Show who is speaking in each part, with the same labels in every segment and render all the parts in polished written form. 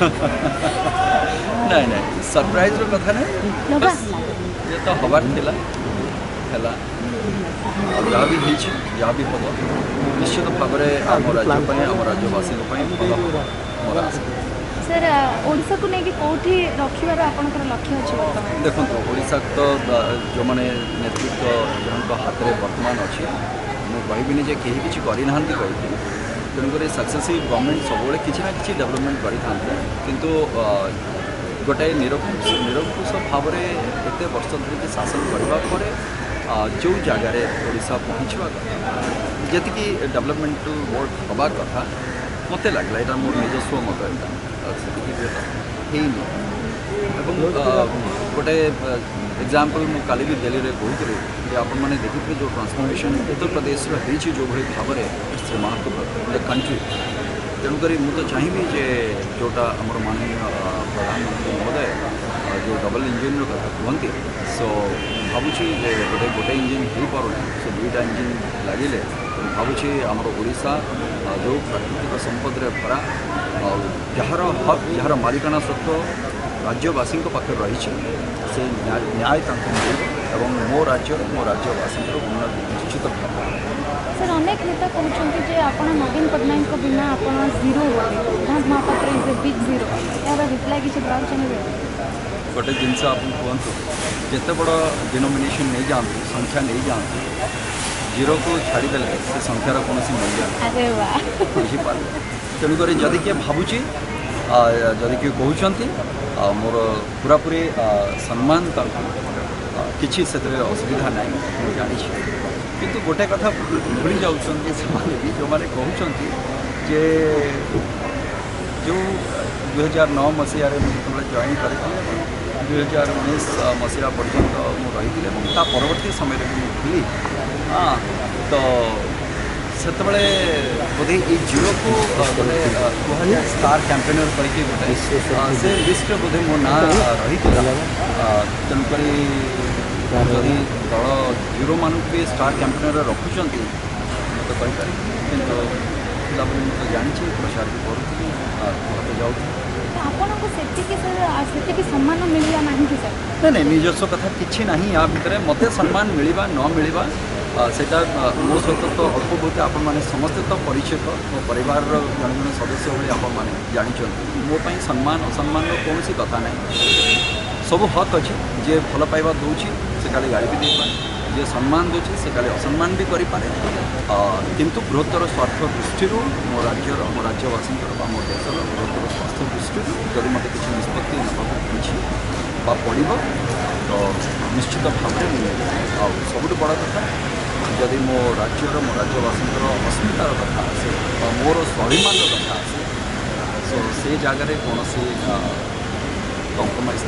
Speaker 1: नहीं नहीं सरप्राइज रो कथा नहीं बस ये तो हबार थिला हैला जहाँ भी होइछि जहाँ भी हम निश्चित भाव में आम राज्य आम राज्यवासी मोर आशा
Speaker 2: सर ओडिशा को लेकिन कौटी रखार आपंकर लक्ष्य अच्छे
Speaker 1: देखो ओडिशा तो जो मैंने नेतृत्व जो हाथ में बर्तमान अच्छी मुझे कहबिनी जे कहीं किसी करना कही तेणुक सक्सेसिव गवर्नमेंट सब किसी ना कि डेवलपमेंट करते किंतु गोटे निरंकुश भाव में एत वर्ष धरिक शासन करने पर जो जगार ओडिशा पहुँचवा कथा जी डेवलपमेंट वर्क हवा कथा मत लगला यहाँ मोर निजस्व मत गोटे एग्जाम्पल मु काली भी दिल्ली में कहूँ कि आपण मैंने देखिए जो ट्रांसफॉर्मेशन उत्तर प्रदेश जो भाई भाव में से महत्व कंट्री तेणुक मुझे चाहिए जे जोटा आमर माननीय प्रधानमंत्री महोदय जो डबल इंजिन कथा कहते सो भावुँ गोटे गोटे इंजिन हो पारना सो दुईटा इंजिन लगिले भावुँ आमर ओडिशा जो प्राकृतिक संपद भरा जार हक जार मालिकाना सत्व राज्यवासी पाखे रही से न्याय मिल मो राज्यवासी उन्नति निश्चित भाव
Speaker 2: सर अनेक नेता कहते आप नवीन पट्टनायक बिना आप zero Siddhant Mahapatra is a big zero यार रिप्लाई किसी देवाक चाहिए
Speaker 1: गोटे जिनस आप कहतु जिते बड़ डिनोमिनेशन नहीं जातु संख्या नहीं जातु जीरो को छाड़देले से संख्यार कौन मूल्य बुझीपार तेणुक जदि किए भावुची जदि किए कहते मोर पूरापूरी सम्मान किसी से असुविधा ना जानी किंतु गोटे कथा भूली जाऊँगी जो मैंने कहते जे जो 2009 मसीह जो जॉइन कर 2019 मसीहा पर्यंत मुझे रही परवर्ती समय थी हाँ तो से बोधे ये जीरो को गोटे कह स्टार कैंपेनर करके गोटे से लिस्ट बोधे मो ना रही तेणुक जदि दल जीरो मान भी स्टार कैंपेनर रखुंट मत कहीपर कि मुझे जानी प्रचार भी करूँ कहते जाऊँ
Speaker 2: सम्मान मिलवा ना कि सर
Speaker 1: नहीं निजस्व कथा किसी ना या भितर मत सम्मान मिलवा न मिलवा सेटा मो सहित तो अल्प बहुत आपण मैंने समस्ते तो परिचित मो परिवार जन जन सदस्य भाई आपण मैंने जानते मोपाई सम्मान असम्मान कौन सी कथा ना सब हक अच्छे जे भल पाइबा दूची से काले गाड़ी भी देपारे जे सम्मान दूची से काले असम्मान भी करें किंतु बृहत्तर स्वार्थ दृष्टि मो राज्यर मो राज्यवासी मो देशर बृहत्तर स्वार्थ दृष्टि जब मत किसी निष्पत्ति ना पड़ो तो निश्चित भाव में सबुठ बड़ कथा जदि मो राज्यर मो राज्यवासी अस्मितार कथा आसे मोर स्वाभिमान कथा आसे सो से जगार कौन कम्प्रोमाइज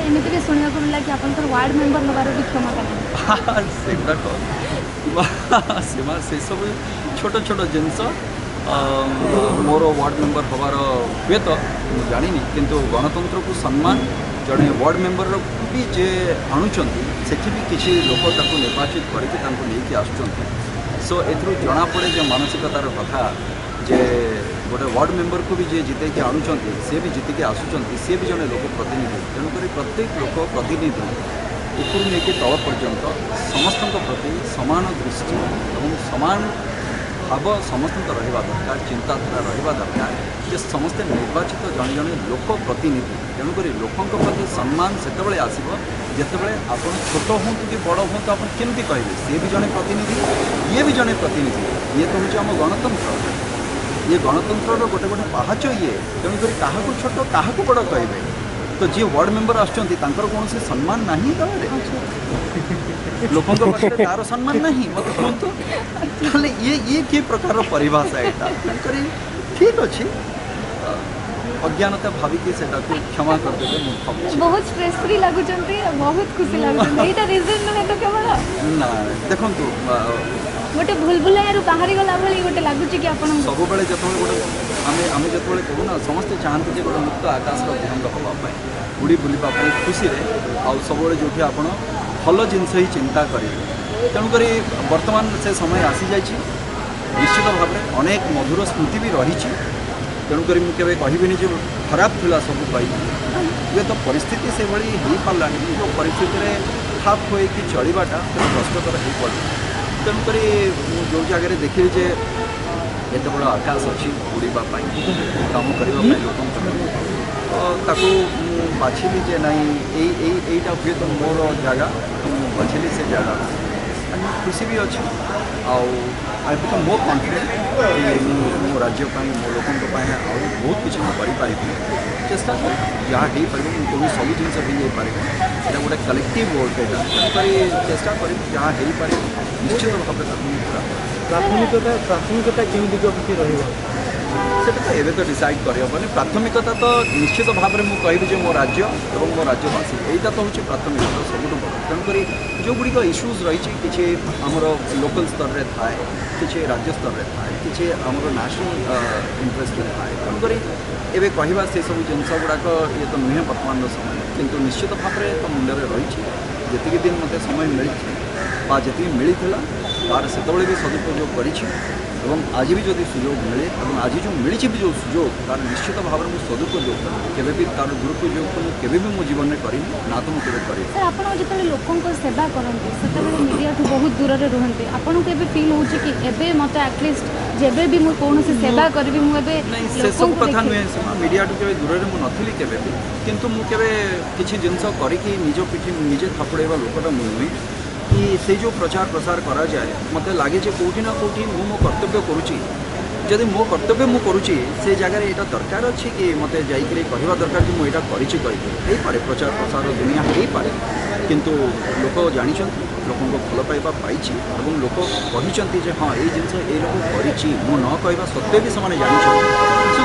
Speaker 2: एमती शुणा मिला कि आप वार्ड मेंबर हबार भी क्षमता
Speaker 1: सीमा से सब छोट छोट जिनस मोर वार्ड मेंबर हबार हुए तो जानी किंतु गणतंत्र को सम्मान जड़े वार्ड मेंबर भी जे आणुंट से किसी लोक निर्वाचित करके आसुँच सो ए जना पड़े जो मानसिकतार कथा जे गोटे वार्ड मेंबर को भी जे जितेक आणुंट सी भी जितिक आसुँच सी भी जड़े लोक प्रतिनिधि तेणुक प्रत्येक लोक प्रतिनिधि ऊपर नहीं तल पर्यंत समस्त प्रति सामान दृष्टि और सामान भाव समस्त रहा दरकार चिंताधारा रहा दरकार जे समस्ते निर्वाचित जड़े जड़े लोक प्रतिनिधि तेणुक लोकों प्रति सम्मान से आसो जिते आप छोट हूँ कि बड़ हूँ तो आप केमती कहे सी भी जड़े प्रतिनिधि ये भी जड़े प्रतिनिधि ये तो हूँ आम गणतंत्र ये गणतंत्र गोटे गोटे पाहाच ये तेणुक क्या छोट क्या बड़ कहे तो जी वार्ड मेंबर आसुँच कौन से सम्मान ना लोकों तार सम्मान ना मत कहतु ये कि प्रकार परिभाषा यहाँ ठीक अच्छे अज्ञानता भाविकी से क्षमा करदे
Speaker 2: बहुत स्ट्रेस फ्री लगुच बहुत खुशी लगुच
Speaker 1: ना देखु
Speaker 2: गोटे भूल भुलाइर बाहरी गला भाई गोटे लगुच कि आप
Speaker 1: सब जो गोटे आम जो कहूँ ना समस्ते चाहते गोटे मुक्त आकाश विहंग हाँपाई उड़ी बुलवाई खुशी सब जो आप भल जिनस ही चिंता करेंगे तेणुक वर्तमान से समय आसी जा निश्चित भाव में अनेक मधुर स्मृति भी रही तेणुक मुझे कहबिनी जो खराब थी सब ये तो परिस्थिति से भाई हो पारा जो परिस्थिति खाप हो चलवाटा कष्टर हो पड़ा तेणुक जो जगह देखिए जे एत बड़ आकाश अच्छी उड़ापी कम करने लोक बाछिली जे नाई यहीटा हुए तो मोर जगह तो मुझे बाछिली से जगह खुशी भी अच्छी आई बिकम मोर कॉन्फिडेंट मो राज्य मो लोकों बहुत किसी करें चेष्टा जहाँ हो पार मुझे सब जिन हो पारे गोटे कलेक्टिव वर्क यहाँ चेष्टा करी जहाँ हो पारे निश्चित भाव
Speaker 3: प्राथमिकता क्यों दिग प्रति रहा
Speaker 1: सेटा तो एवं तो डिसाइड करहबनी प्राथमिकता तो निश्चित भाव में मुझे मो राज्य और मो राज्यवासी यहीटा तो हूँ प्राथमिकता सब बड़ तेणुक जो गुड़िक इश्यूज रही कि आमर लोकल स्तर में थाए कि राज्य स्तर में थाए कि आमर नेशनल इंटरेस्ट में थाए तेणुक एवं कहवा से सब जिन गुड़ाक ये तो नुहे बर्तमान समय किंतु निश्चित भाव में तो मुंडे रही जी दिन मत समय मिली जी मिलता तार से भी सदुपयोग कर आज भी जदि सुजोग मिले और आज जो मिली भी जो सुजोग तार निश्चित भाव में सदुपयोग केवे तार दुरुपयोग तो मुझे भी मो जीवन में करी ना तो मुझे करी
Speaker 2: सर आप जो लोकों सेवा करते से मीडिया ठू बहुत दूर में रुहते आपको के फिल हो कि एबे मत एटलिस्ट जेबे भी मुझे कौन सेवा करी मुझे
Speaker 1: से सब कथा नुहे मीडिया ठू के दूर में नी केवे भी किंतु मुझे किसी जिनस करके निज पिठी निजे थापुड़ा लोकटा नुहे कि से जो प्रचार प्रसार करा जाए मत लगे कौटी ना कौटी मो कर्तव्य करुँची जदि मो कर्तव्य मु करुँची से जगह यहाँ दरकार अच्छी कि मत जाकर कहवा दरकार कि मुझे करें प्रचार प्रसार दुनिया हो पारे किंतु लोक जानी लोकों भल पाइबा पाई और लोक कहते हाँ ये जिन लोक कर न कहवा सत्वे भी से जानी